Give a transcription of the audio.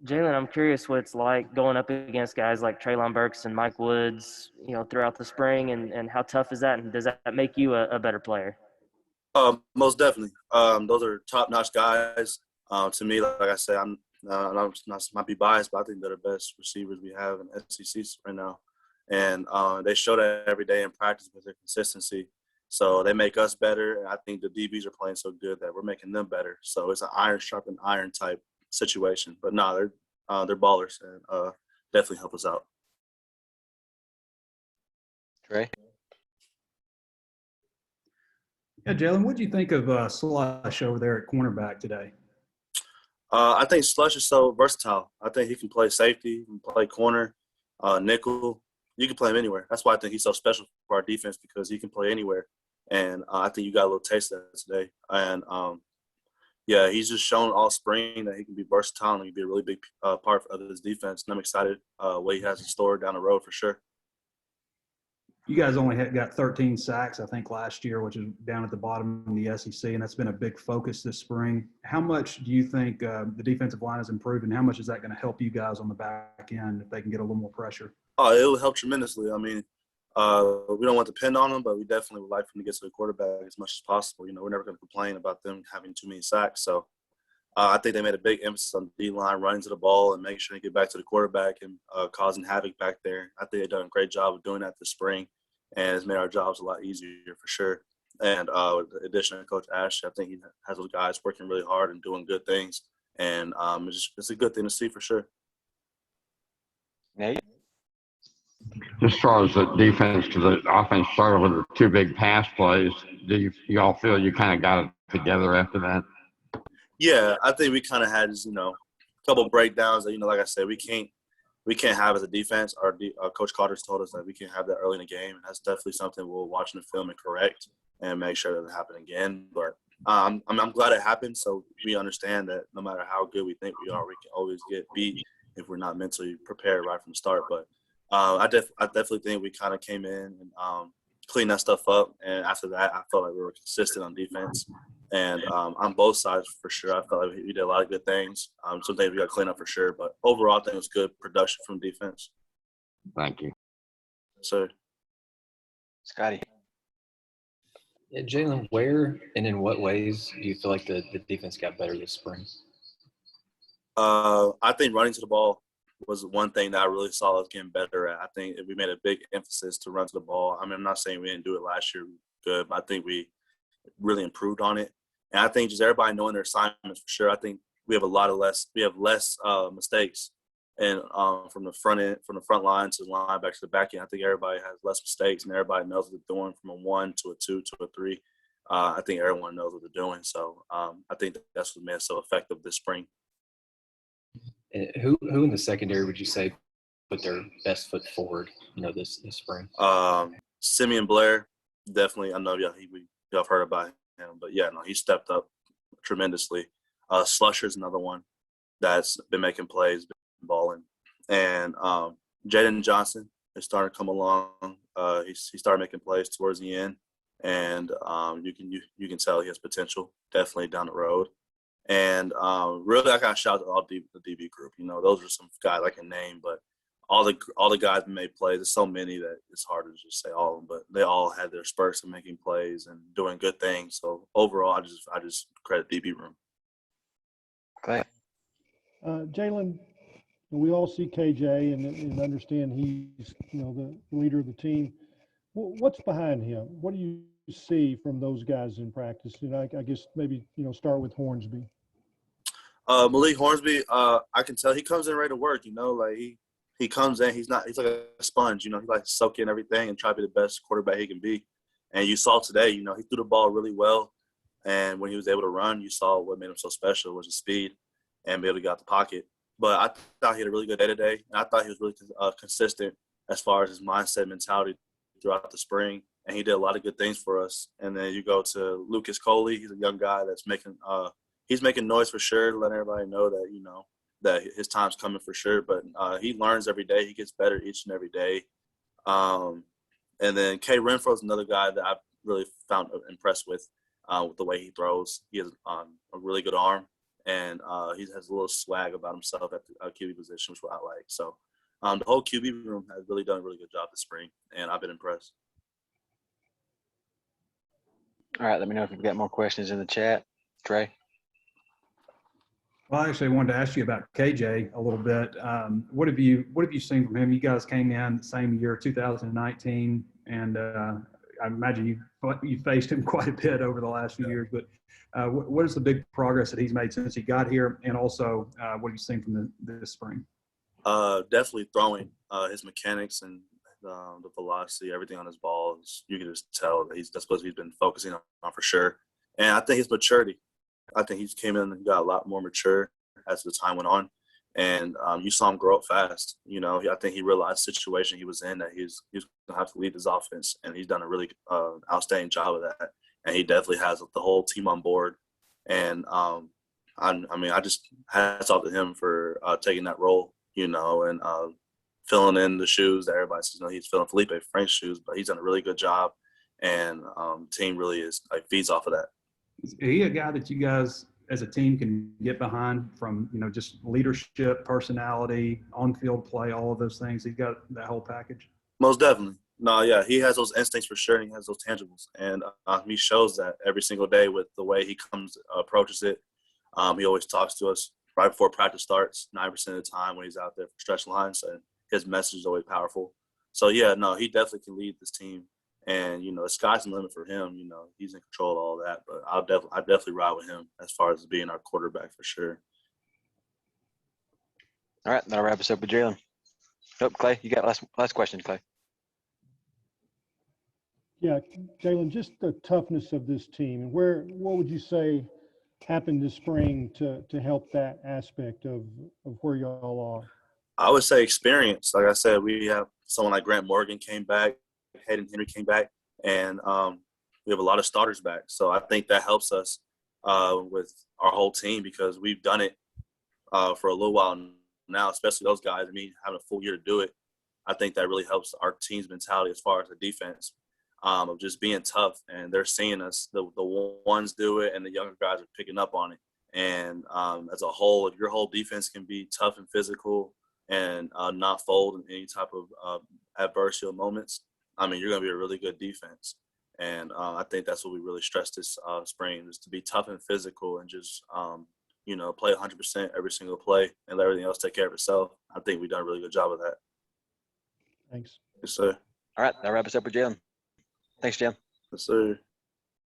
Jalen, I'm curious what it's like going up against guys like Traylon Burks and Mike Woods, throughout the spring, and how tough is that, and does that make you a better player? Most definitely. Those are top-notch guys. To me, like I said, I'm not might be biased, but I think they're the best receivers we have in SEC right now, and they show that every day in practice with their consistency. So they make us better, and I think the DBs are playing so good that we're making them better. So it's an iron sharpened iron type situation. But no, they're ballers and definitely help us out. Trey? Yeah, Jalen, what do you think of Slush over there at cornerback today? I think Slush is so versatile. I think he can play safety, he can play corner, nickel. You can play him anywhere. That's why I think he's so special for our defense, because he can play anywhere. And I think you got a little taste of that today. And, yeah, he's just shown all spring that he can be versatile and he can be a really big part of this defense. And I'm excited what he has in store down the road for sure. You guys only got 13 sacks, I think, last year, which is down at the bottom in the SEC, and that's been a big focus this spring. How much do you think the defensive line has improved, and how much is that going to help you guys on the back end if they can get a little more pressure? Oh, it will help tremendously. I mean, we don't want to depend on them, but we definitely would like them to get to the quarterback as much as possible. We're never going to complain about them having too many sacks. So I think they made a big emphasis on the D-line, running to the ball and making sure they get back to the quarterback and causing havoc back there. I think they've done a great job of doing that this spring, and it's made our jobs a lot easier for sure. And with the addition of Coach Ash, I think he has those guys working really hard and doing good things. And it's a good thing to see for sure. Nate? As far as the defense, because the offense started with the two big pass plays, do you all feel you kind of got it together after that? Yeah, I think we kind of had a couple breakdowns that, like I said, we can't have as a defense. Our Coach Carter's told us that we can't have that early in the game, and that's definitely something we'll watch in the film and correct and make sure that doesn't happen again. But I'm glad it happened, so we understand that no matter how good we think we are, we can always get beat if we're not mentally prepared right from the start. But I definitely think we kind of came in and cleaned that stuff up, and after that, I felt like we were consistent on defense. And on both sides, for sure, I felt like we did a lot of good things. Some things we got to clean up for sure. But overall, I think it was good production from defense. Thank you. So, Scotty? Yeah, Jalen, where and in what ways do you feel like the defense got better this spring? I think running to the ball was one thing that I really saw us getting better at. I think we made a big emphasis to run to the ball. I mean, I'm not saying we didn't do it last year good, but I think we really improved on it. And I think just everybody knowing their assignments for sure. I think we have less mistakes, and from the front line to the linebacker to the back end, I think everybody has less mistakes and everybody knows what they're doing from a 1 to a 2 to a 3. I think everyone knows what they're doing. So I think that's what made us so effective this spring. And who in the secondary would you say put their best foot forward? This spring. Simeon Blair, definitely. I know y'all have heard about him, but yeah, no, he stepped up tremendously. Slusher's another one that's been making plays, been balling, and Jaden Johnson is starting to come along. He started making plays towards the end, and you can tell he has potential definitely down the road. And really, I got to shout out to all the DB group. Those are some guys I can name, but all the guys that made plays. There's so many that it's hard to just say all of them, but they all had their spurts of making plays and doing good things. So overall, I just credit DB room. Okay. Jalen, we all see KJ and understand he's the leader of the team. What's behind him? What do you see from those guys in practice? I guess maybe start with Hornsby. Malik Hornsby, I can tell he comes in ready to work. Like he comes in, he's like a sponge. He likes to soak in everything and try to be the best quarterback he can be. And you saw today, he threw the ball really well. And when he was able to run, you saw what made him so special was his speed and be able to get out the pocket. But I thought he had a really good day today. And I thought he was really consistent as far as his mindset, mentality throughout the spring. And he did a lot of good things for us. And then you go to Lucas Coley. He's a young guy that's making noise for sure, letting everybody know that, that his time's coming for sure. But he learns every day. He gets better each and every day. And then Kay Renfro's another guy that I've really found impressed with the way he throws. He has a really good arm, and he has a little swag about himself at the QB position, which is what I like. So the whole QB room has really done a really good job this spring, and I've been impressed. All right, let me know if you've got more questions in the chat. Trey? Well, I actually wanted to ask you about KJ a little bit. What have you seen from him? You guys came in the same year, 2019, and I imagine you faced him quite a bit over the last few years. But what is the big progress that he's made since he got here, and also what have you seen from this spring? Definitely throwing. His mechanics and the velocity, everything on his ball, you can just tell that that's what he's been focusing on for sure. And I think his maturity. I think he came in and got a lot more mature as the time went on, and you saw him grow up fast. You know, I think he realized the situation he was in, that he was going to have to lead his offense, and he's done a really outstanding job of that. And he definitely has the whole team on board. And I mean, I just hats off to him for taking that role, you know, and filling in the shoes that everybody says. You know, he's filling Felipe Frank's shoes, but he's done a really good job, and team really is feeds off of that. Is he a guy that you guys as a team can get behind from, you know, just leadership, personality, on-field play, all of those things? He's got that whole package. Most definitely. No, yeah, he has those instincts for sure, and he has those tangibles. And he shows that every single day with the way he approaches it. He always talks to us right before practice starts, 9% of the time when he's out there for stretch lines, and his message is always powerful. So, yeah, no, he definitely can lead this team. And, you know, the sky's the limit for him. You know, he's in control of all that. But I definitely ride with him as far as being our quarterback for sure. All right, that'll wrap us up with Jalen. Oh, Clay, you got last question, Clay. Yeah, Jalen, just the toughness of this team, and what would you say happened this spring to help that aspect of where y'all are? I would say experience. Like I said, we have someone like Grant Morgan came back, Hayden Henry came back, and we have a lot of starters back. So I think that helps us with our whole team, because we've done it for a little while now, especially those guys. I mean, having a full year to do it, I think that really helps our team's mentality as far as the defense, of just being tough. And they're seeing us, the ones do it, and the younger guys are picking up on it. And as a whole, if your whole defense can be tough and physical and not fold in any type of adversarial moments, I mean, you're going to be a really good defense. And I think that's what we really stressed this spring, is to be tough and physical and just, you know, play 100% every single play and let everything else take care of itself. I think we've done a really good job of that. Thanks. Yes, sir. All right, that'll wrap us up with Jalen. Thanks, Jalen. Yes, sir.